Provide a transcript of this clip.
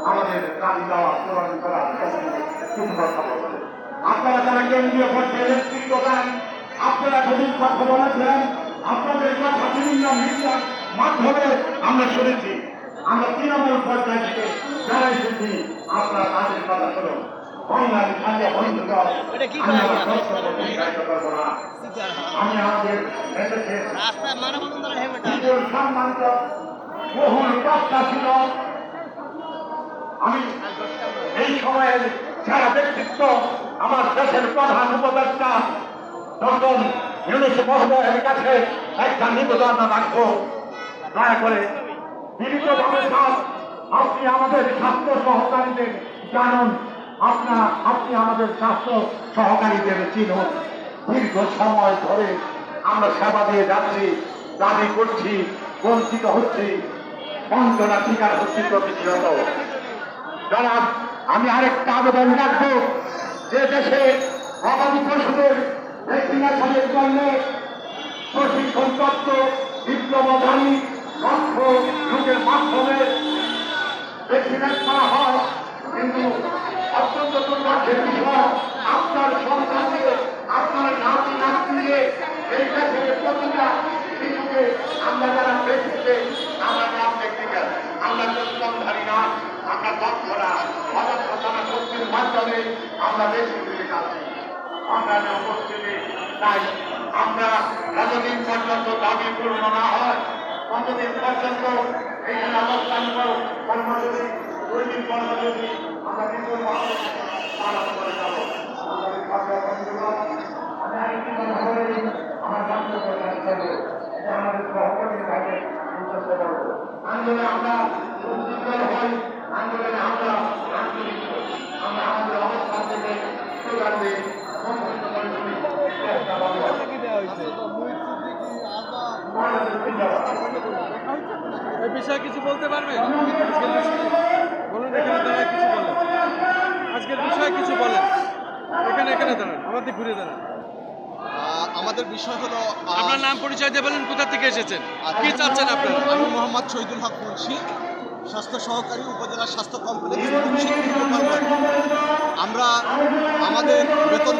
আমাদের দাবি দেওয়া পূরণ করার কিছু কথা বলছে। আপনারা যারা কেন্দ্রীয় পর্যায়ে নেতৃত্ব দেন, আপনারা যেদিন কথা বলেছেন, আপনাদের কথা বিভিন্ন মিডিয়ার মাধ্যমে আমরা শুনেছি। আমরা তৃণমূল পর্যায় থেকে যারা এসেছি, আপনারা তাদের কথা শুনুন। বাংলাদেশ সাথে বন্ধুগণ, আমি আমার বক্তব্য দীর্ঘায়িত করব না। আমি আমাদের দেশের সম্মানিত বহুল বার্তা ছিল। আমি এই সময়ের যারা ব্যক্তিত্ব, আমার দেশের প্রধান উপদেষ্টা ডক্টর ইউনূস মহোদয়ের কাছে একটা নিবেদন রাখবো। দয়া করে বিনীতভাবে আপনি আমাদের স্বাস্থ্য সহকারীদের জানুন, আপনি আমাদের স্বাস্থ্য সহকারীদের চিনুন। দীর্ঘ সময় ধরে আমরা সেবা দিয়ে যাচ্ছি, দাবি করছি, বঞ্চিত হচ্ছি, বঞ্চনার শিকার হচ্ছি প্রতিনিয়ত। জনাব, আমি আরেকটা আবেদন রাখবো, যে দেশে গবাদি পশুদের ভ্যাকসিনেশনের জন্য প্রশিক্ষণ তত্ত্ব ডিপ্লোমাধারী লক্ষ লোকের মাধ্যমে ভ্যাকসিনেট করা হয়, কিন্তু অত্যন্ত দুর্ভাগ্যের বিষয়, আপনার সন্তানকে, আপনার নাতি নাতনিকে এই দেশের প্রতিটা শিশুকে আমরা যারা দেখছে, আমরা নাম ব্যক্তিকে আমরা যোগ্যধারী না, আমরা দক্ষরা অদক্ষতা শক্তির মাধ্যমে আমরা বেশি দিকে যাচ্ছি। আমরা উপস্থিতি তাই আমরা যতদিন পর্যন্ত দাবি পূর্ণ না হয়, ততদিন পর্যন্ত এখানে অবস্থান কর্মসূচি, দৈনিক কর্মসূচি আমরা বিপুল পালন করে যাব। আমি আরেকটি কথা বলে আমার বক্তব্য আমাদের সহকর্মী ভাইকে আন্দোলনে আমরা উদ্যোগ হই, আন্দোলনে আমরা আন্তরিক হই, আমরা আমাদের অবস্থান থেকে সোজাতে এই বিষয়ে কিছু বলতে পারবেন? বলুন, এখানে দাঁড়ায় কিছু বলেন। আজকের বিষয়ে কিছু বলেন। এখানে দাঁড়ান, আমাদের ঘুরে দাঁড়ান। আমাদের বিষয় হলো, আপনার নাম পরিচয় দিয়ে বলেন, কোথা থেকে এসেছেন, কি চাচ্ছেন আপনারা? আমি মোহাম্মদ শহীদুল হক মুন্সি, স্বাস্থ্য সহকারী, উপজেলা স্বাস্থ্য কমপ্লেক্স। আমরা আমাদের বেতন